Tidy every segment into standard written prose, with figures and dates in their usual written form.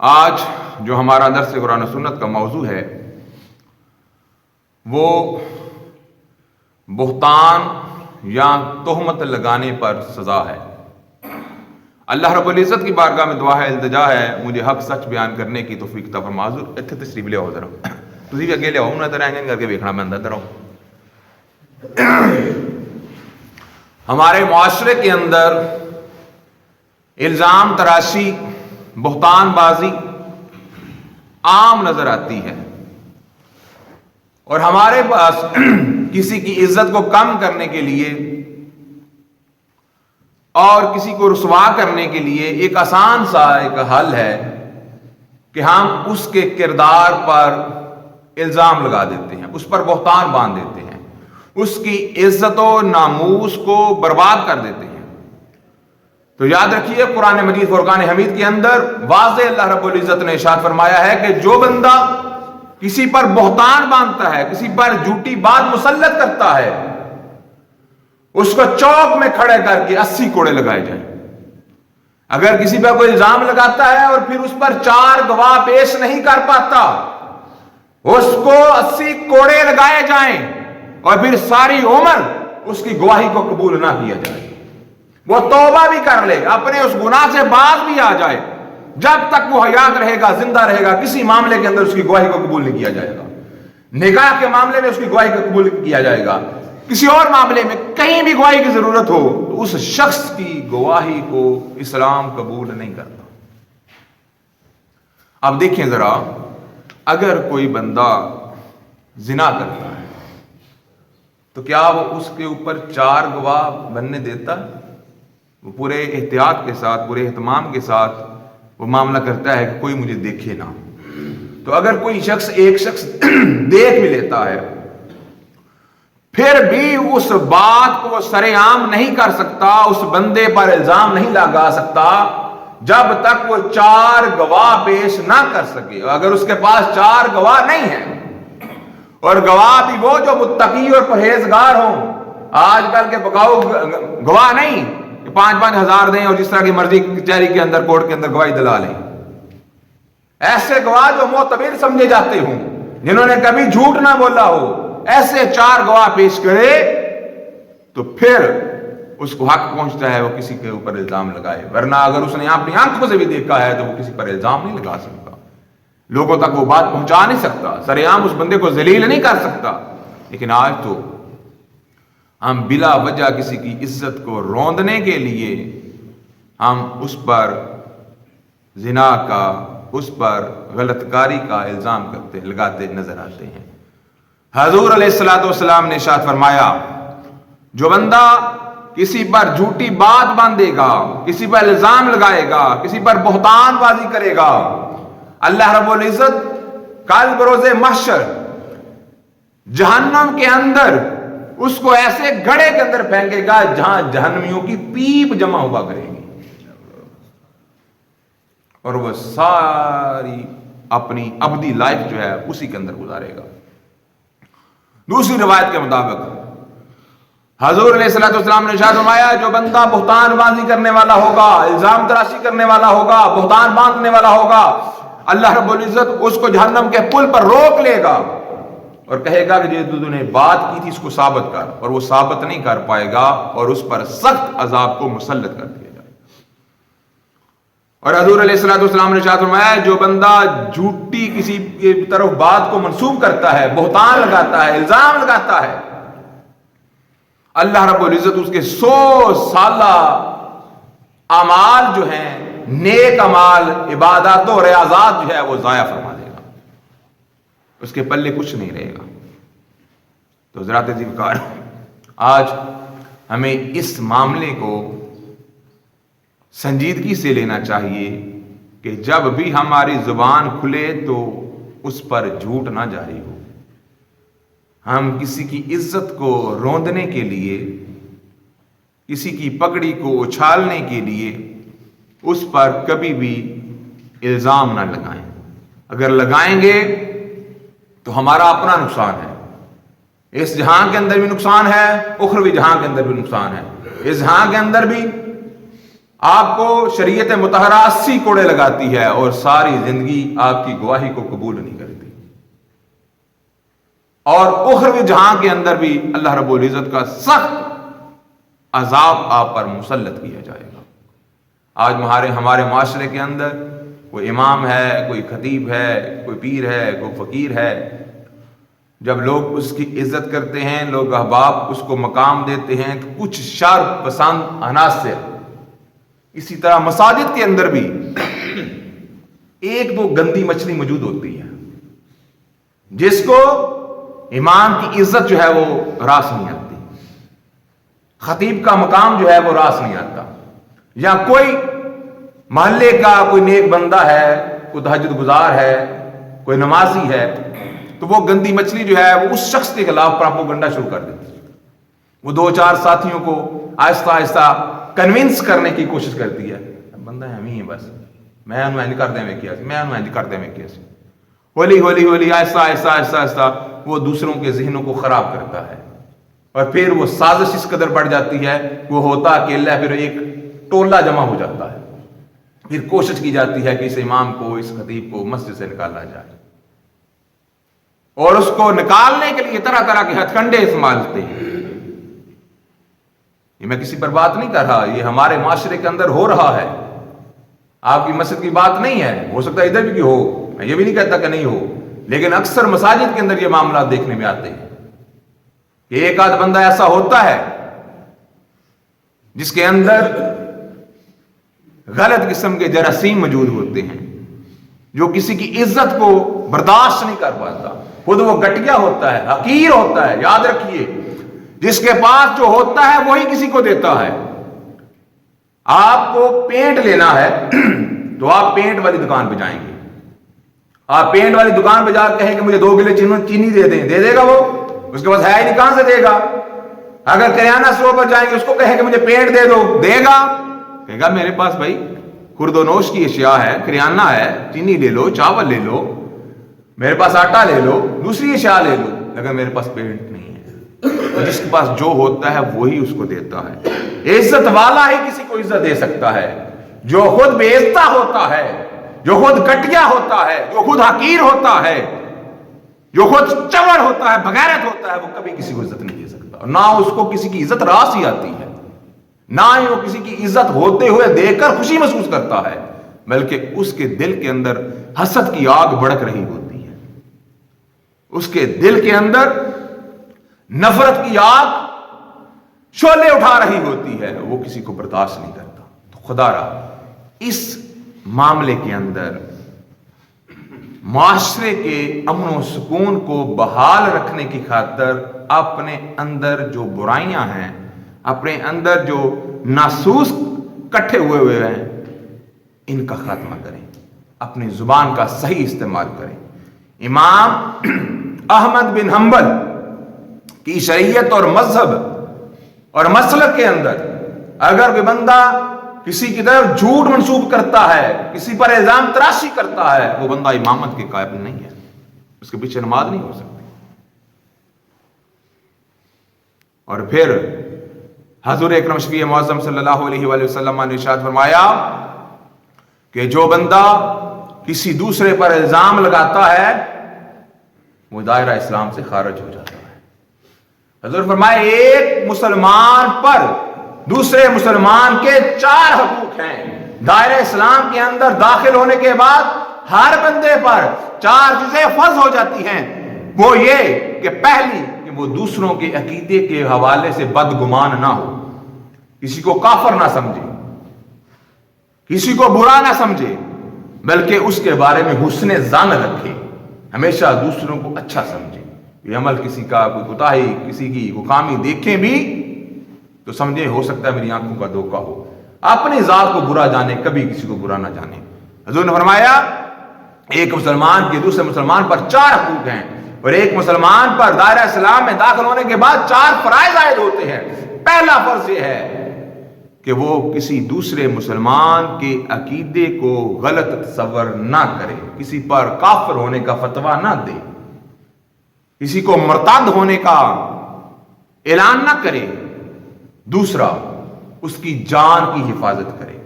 آج جو ہمارا درس قرآن و سنت کا موضوع ہے وہ بہتان یا تہمت لگانے پر سزا ہے۔ اللہ رب العزت کی بارگاہ میں دعا ہے، التجا ہے، مجھے حق سچ بیان کرنے کی توفیق عطا فرما۔ حضور اتنے تشریف لے آؤ، ذرا تسی بھی اگے لے آؤ، انہیں طرح کر کے ویکھنا میں اندر آؤ۔ ہمارے معاشرے کے اندر الزام تراشی، بہتان بازی عام نظر آتی ہے، اور ہمارے پاس کسی کی عزت کو کم کرنے کے لیے اور کسی کو رسوا کرنے کے لیے ایک آسان سا ایک حل ہے کہ ہم اس کے کردار پر الزام لگا دیتے ہیں، اس پر بہتان باندھ دیتے ہیں، اس کی عزت و ناموس کو برباد کر دیتے ہیں۔ تو یاد رکھیے، قرآن مجید فرقان حمید کے اندر واضح اللہ رب العزت نے ارشاد فرمایا ہے کہ جو بندہ کسی پر بہتان باندھتا ہے، کسی پر جھوٹی بات مسلط کرتا ہے، اس کو چوک میں کھڑے کر کے 80 کوڑے لگائے جائیں۔ اگر کسی پر کوئی الزام لگاتا ہے اور پھر اس پر 4 گواہ پیش نہیں کر پاتا، اس کو 80 کوڑے لگائے جائیں اور پھر ساری عمر اس کی گواہی کو قبول نہ کیا جائے۔ وہ توبہ بھی کر لے، اپنے اس گناہ سے باز بھی آ جائے، جب تک وہ حیات رہے گا، زندہ رہے گا، کسی معاملے کے اندر اس کی گواہی کو قبول نہیں کیا جائے گا۔ نکاح کے معاملے میں اس کی گواہی کو قبول کیا جائے گا، کسی اور معاملے میں کہیں بھی گواہی کی ضرورت ہو تو اس شخص کی گواہی کو اسلام قبول نہیں کرتا۔ اب دیکھیں ذرا، اگر کوئی بندہ زنا کرتا ہے تو کیا وہ اس کے اوپر 4 گواہ بننے دیتا؟ وہ پورے احتیاط کے ساتھ، پورے اہتمام کے ساتھ وہ معاملہ کرتا ہے کہ کوئی مجھے دیکھے نہ۔ تو اگر کوئی شخص ایک شخص دیکھ بھی لیتا ہے، پھر بھی اس بات کو وہ سر عام نہیں کر سکتا، اس بندے پر الزام نہیں لگا سکتا جب تک وہ 4 گواہ پیش نہ کر سکے۔ اگر اس کے پاس 4 گواہ نہیں ہیں، اور گواہ بھی وہ جو متقی اور پرہیزگار ہوں، آج کل کے بکاؤ گواہ نہیں کہ 5-5 ہزار دیں اور جس طرح کی مرضی کچہری کے اندر، کورٹ کے اندر گواہی دلا لیں۔ ایسے گواہ جو معتبر سمجھے جاتے ہوں، جنہوں نے کبھی جھوٹ نہ بولا ہو، ایسے 4 گواہ پیش کرے تو پھر اس کو حق پہنچتا ہے وہ کسی کے اوپر الزام لگائے۔ ورنہ اگر اس نے اپنی آنکھوں سے بھی دیکھا ہے تو وہ کسی پر الزام نہیں لگا سکتا، لوگوں تک وہ بات پہنچا نہیں سکتا، سر عام اس بندے کو ذلیل نہیں کر سکتا۔ لیکن آج تو ہم بلا وجہ کسی کی عزت کو روندنے کے لیے ہم اس پر زنا کا، اس پر غلط کاری کا الزام لگاتے نظر آتے ہیں۔ حضور علیہ السلام نے ارشاد فرمایا، جو بندہ کسی پر جھوٹی بات باندھے گا، کسی پر الزام لگائے گا، کسی پر بہتان بازی کرے گا، اللہ رب العزت کل بروز محشر جہنم کے اندر اس کو ایسے گڑھے کے اندر پھینکے گا جہاں جہنمیوں کی پیپ جمع ہوا کرے گی، اور وہ ساری اپنی ابدی لائف جو ہے اسی کے اندر گزارے گا۔ دوسری روایت کے مطابق حضور علیہ السلام نے ارشاد فرمایا، جو بندہ بہتان بازی کرنے والا ہوگا، الزام تراشی کرنے والا ہوگا، بہتان باندھنے والا ہوگا، اللہ رب العزت اس کو جہنم کے پل پر روک لے گا اور کہے گا کہ جو تو نے بات کی تھی اس کو ثابت کر، اور وہ ثابت نہیں کر پائے گا اور اس پر سخت عذاب کو مسلط کر دیا جائے گا۔ اور حضور علیہ السلام نے ارشاد فرمایا، جو بندہ جھوٹی کسی کی طرف بات کو منسوب کرتا ہے، بہتان لگاتا ہے، الزام لگاتا ہے، اللہ رب العزت اس کے 100 سالہ اعمال جو ہیں، نیک اعمال، عبادات و ریاضات جو ہے وہ ضائع فرما دے گا، اس کے پلے کچھ نہیں رہے گا۔ تو حضرات ذکر، آج ہمیں اس معاملے کو سنجیدگی سے لینا چاہیے کہ جب بھی ہماری زبان کھلے تو اس پر جھوٹ نہ جاری ہو۔ ہم کسی کی عزت کو روندنے کے لیے، کسی کی پگڑی کو اچھالنے کے لیے اس پر کبھی بھی الزام نہ لگائیں۔ اگر لگائیں گے تو ہمارا اپنا نقصان ہے، اس جہاں کے اندر بھی نقصان ہے، اخروی جہاں کے اندر بھی نقصان ہے۔ اس جہاں کے اندر بھی آپ کو شریعت مطہرہ 80 کوڑے لگاتی ہے اور ساری زندگی آپ کی گواہی کو قبول نہیں کرتی، اور اخروی جہاں کے اندر بھی اللہ رب العزت کا سخت عذاب آپ پر مسلط کیا جائے گا۔ آج ہمارے معاشرے کے اندر کوئی امام ہے، کوئی خطیب ہے، کوئی پیر ہے، کوئی فقیر ہے، جب لوگ اس کی عزت کرتے ہیں، لوگ احباب اس کو مقام دیتے ہیں، تو کچھ شر پسند عناصر اسی طرح مساجد کے اندر بھی ایک دو گندی مچھلی موجود ہوتی ہے جس کو امام کی عزت جو ہے وہ راس نہیں آتی، خطیب کا مقام جو ہے وہ راس نہیں آتا، یا کوئی محلے کا کوئی نیک بندہ ہے، کوئی تہجد گزار ہے، کوئی نمازی ہے، تو وہ گندی مچھلی جو ہے وہ اس شخص کے خلاف پراپوگنڈا شروع کر دیتی ہے، وہ دو چار ساتھیوں کو آہستہ آہستہ کنونس کرنے کی کوشش کرتی ہے، بندہ ہم ہی ہیں بس، میں انہوں انج کر دیں میں کیا سی، میں انہوں انج کر دیں میں کیا سی، ہولی ہولی ہولی آہستہ آہستہ آہستہ آہستہ وہ دوسروں کے ذہنوں کو خراب کرتا ہے، اور پھر وہ سازش اس قدر بڑھ جاتی ہے، وہ ہوتا اکیلا ہے، پھر ایک ٹولہ جمع ہو جاتا ہے، پھر کوشش کی جاتی ہے کہ اس امام کو، اس خطیب کو مسجد سے نکالا جائے، اور اس کو نکالنے کے لیے طرح طرح کے ہتھ کنڈے استعمال ہوتے ہیں۔ یہ میں کسی پر بات نہیں کر رہا، یہ ہمارے معاشرے کے اندر ہو رہا ہے، آپ کی مسجد کی بات نہیں ہے، ہو سکتا ہے ادھر بھی ہو، میں یہ بھی نہیں کہتا کہ نہیں ہو، لیکن اکثر مساجد کے اندر یہ معاملات دیکھنے میں آتے ہیں کہ ایک آدھ بندہ ایسا ہوتا ہے جس کے اندر غلط قسم کے جراثیم موجود ہوتے ہیں، جو کسی کی عزت کو برداشت نہیں کر پاتا، خود وہ گٹیا ہوتا ہے، حقیر ہوتا ہے۔ یاد رکھیے، جس کے پاس جو ہوتا ہے وہی کسی کو دیتا ہے۔ آپ کو پینٹ لینا ہے تو آپ پینٹ والی دکان پہ جائیں گے، آپ پینٹ والی دکان پہ جا کے کہیں کہ مجھے 2 کلو چینی دے دیں، دے گا وہ؟ اس کے پاس ہے ہی نہیں، کہاں سے دے گا؟ اگر کریانہ اسٹور پر جائیں گے، اس کو کہیں کہ مجھے پینٹ دے دو، دے گا؟ کہے گا میرے پاس بھائی خرد و نوش کی اشیاء ہے، کریانہ ہے، چینی لے لو، چاول لے لو، میرے پاس آٹا لے لو، دوسری اشیاء لے لو، لیکن میرے پاس پینٹ نہیں ہے۔ جس کے پاس جو ہوتا ہے وہی اس کو دیتا ہے۔ عزت والا ہی کسی کو عزت دے سکتا ہے، جو خود بے عزت ہوتا ہے، جو خود گٹیا ہوتا ہے، جو خود حقیر ہوتا ہے، جو خود چور ہوتا ہے، بغیرت ہوتا ہے، وہ کبھی کسی کو عزت نہیں دے سکتا، اور نہ اس کو کسی کی عزت راس ہی آتی ہے، نہ ہی وہ کسی کی عزت ہوتے ہوئے دیکھ کر خوشی محسوس کرتا ہے، بلکہ اس کے دل کے اندر حسد کی آگ بھڑک رہی ہوتی ہے، اس کے دل کے اندر نفرت کی آگ شعلے اٹھا رہی ہوتی ہے، وہ کسی کو برداشت نہیں کرتا۔ تو خدا را اس معاملے کے اندر معاشرے کے امن و سکون کو بحال رکھنے کی خاطر اپنے اندر جو برائیاں ہیں، اپنے اندر جو ناسوس کٹھے ہوئے ہیں، ان کا خاتمہ کریں، اپنی زبان کا صحیح استعمال کریں۔ امام احمد بن حنبل کی شریعت اور مذہب اور مسلک کے اندر اگر کوئی بندہ کسی کی طرف جھوٹ منسوب کرتا ہے، کسی پر الزام تراشی کرتا ہے، وہ بندہ امامت کے قابل نہیں ہے، اس کے پیچھے نماز نہیں ہو سکتی۔ اور پھر حضور اکرم شفیع معظم صلی اللہ علیہ وآلہ وسلم نے ارشاد فرمایا کہ جو بندہ کسی دوسرے پر الزام لگاتا ہے وہ دائرہ اسلام سے خارج ہو جاتا ہے۔ حضور فرمایا ایک مسلمان پر دوسرے مسلمان کے 4 حقوق ہیں۔ دائرہ اسلام کے اندر داخل ہونے کے بعد ہر بندے پر 4 چیزیں فرض ہو جاتی ہیں، وہ یہ کہ پہلی کہ وہ دوسروں کے عقیدے کے حوالے سے بدگمان نہ ہو، کسی کو کافر نہ سمجھے، کسی کو برا نہ سمجھے، بلکہ اس کے بارے میں حسن ظن رکھے، ہمیشہ دوسروں کو اچھا سمجھے۔ یہ عمل کسی کا کوئی کوتاہی، کسی کی کوئی خامی دیکھیں بھی تو سمجھے ہو سکتا ہے میری آنکھوں کا دھوکہ ہو، اپنی ذات کو برا جانے، کبھی کسی کو برا نہ جانے۔ حضور نے فرمایا ایک مسلمان کے دوسرے مسلمان پر 4 حقوق ہیں، اور ایک مسلمان پر دائرہ اسلام میں داخل ہونے کے بعد 4 فرائض عائد ہوتے ہیں۔ پہلا فرض یہ ہے کہ وہ کسی دوسرے مسلمان کے عقیدے کو غلط تصور نہ کرے، کسی پر کافر ہونے کا فتویٰ نہ دے، کسی کو مرتد ہونے کا اعلان نہ کرے۔ دوسرا، اس کی جان کی حفاظت کرے،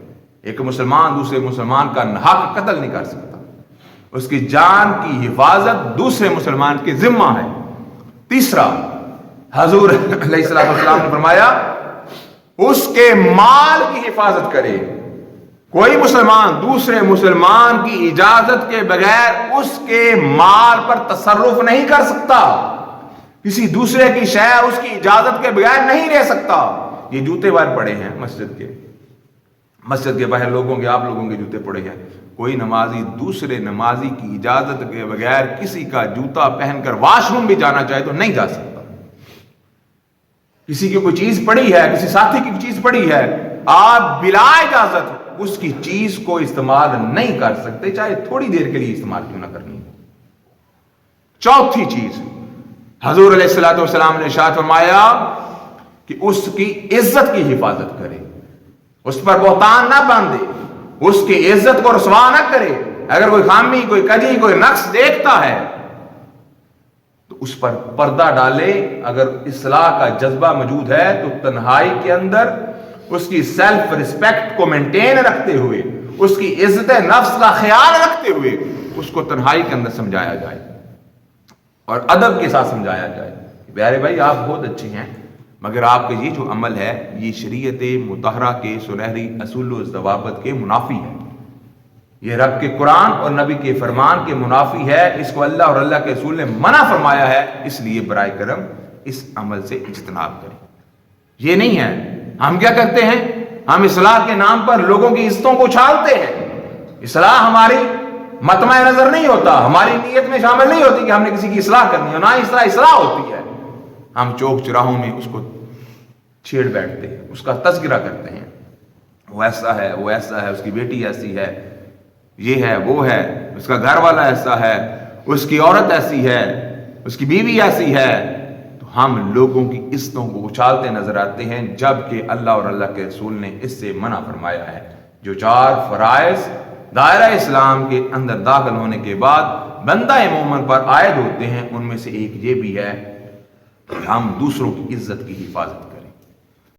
ایک مسلمان دوسرے مسلمان کا ناحق قتل نہیں کر سکتا، اس کی جان کی حفاظت دوسرے مسلمان کے ذمہ ہے۔ تیسرا، حضور علیہ السلام نے فرمایا اس کے مال کی حفاظت کرے۔ کوئی مسلمان دوسرے مسلمان کی اجازت کے بغیر اس کے مال پر تصرف نہیں کر سکتا، کسی دوسرے کی شے اس کی اجازت کے بغیر نہیں لے سکتا۔ یہ جوتے باہر پڑے ہیں مسجد کے باہر لوگوں کے، آپ لوگوں کے جوتے پڑے ہیں، کوئی نمازی دوسرے نمازی کی اجازت کے بغیر کسی کا جوتا پہن کر واش روم بھی جانا چاہے تو نہیں جا سکتا۔ کسی کی کوئی چیز پڑی ہے، کسی ساتھی کی چیز پڑی ہے، آپ بلا اجازت اس کی چیز کو استعمال نہیں کر سکتے، چاہے تھوڑی دیر کے لیے استعمال کیوں نہ کرنی ہے۔ چوتھی چیز، حضور علیہ السلام نے ارشاد فرمایا کہ اس کی عزت کی حفاظت کرے، اس پر بہتان نہ باندھے، اس کی عزت کو رسوا نہ کرے۔ اگر کوئی خامی، کوئی کجی، کوئی نقص دیکھتا ہے تو اس پر پردہ ڈالے۔ اگر اصلاح کا جذبہ موجود ہے تو تنہائی کے اندر اس کی سیلف ریسپیکٹ کو مینٹین رکھتے ہوئے، اس کی عزت نفس کا خیال رکھتے ہوئے اس کو تنہائی کے اندر سمجھایا جائے اور ادب کے ساتھ سمجھایا جائے، پیارے بھائی آپ بہت اچھے ہیں، مگر آپ کا یہ جو عمل ہے یہ شریعت مطہرہ کے سنہری اصول و ضوابط کے منافی ہے، یہ رب کے قرآن اور نبی کے فرمان کے منافی ہے، اس کو اللہ اور اللہ کے رسول نے منع فرمایا ہے، اس لیے برائے کرم اس عمل سے اجتناب کریں۔ یہ نہیں ہے ہم کیا کرتے ہیں، ہم اصلاح کے نام پر لوگوں کی عزتوں کو اچھالتے ہیں۔ اصلاح ہماری مطمع نظر نہیں ہوتا، ہماری نیت میں شامل نہیں ہوتی کہ ہم نے کسی کی اصلاح کرنی ہے، نہ اصلاح ہوتی ہے۔ ہم چوک چراہوں میں اس کو چھیڑ بیٹھتے ہیں، اس کا تذکرہ کرتے ہیں، وہ ایسا ہے، وہ ایسا ہے، اس کی بیٹی ایسی ہے، یہ ہے، وہ ہے، اس کا گھر والا ایسا ہے، اس کی عورت ایسی ہے، اس کی بیوی ایسی ہے۔ تو ہم لوگوں کی عزتوں کو اچھالتے نظر آتے ہیں، جبکہ اللہ اور اللہ کے رسول نے اس سے منع فرمایا ہے۔ جو چار فرائض دائرہ اسلام کے اندر داخل ہونے کے بعد بندہ مومن پر عائد ہوتے ہیں، ان میں سے ایک یہ بھی ہے کہ ہم دوسروں کی عزت کی حفاظت کریں۔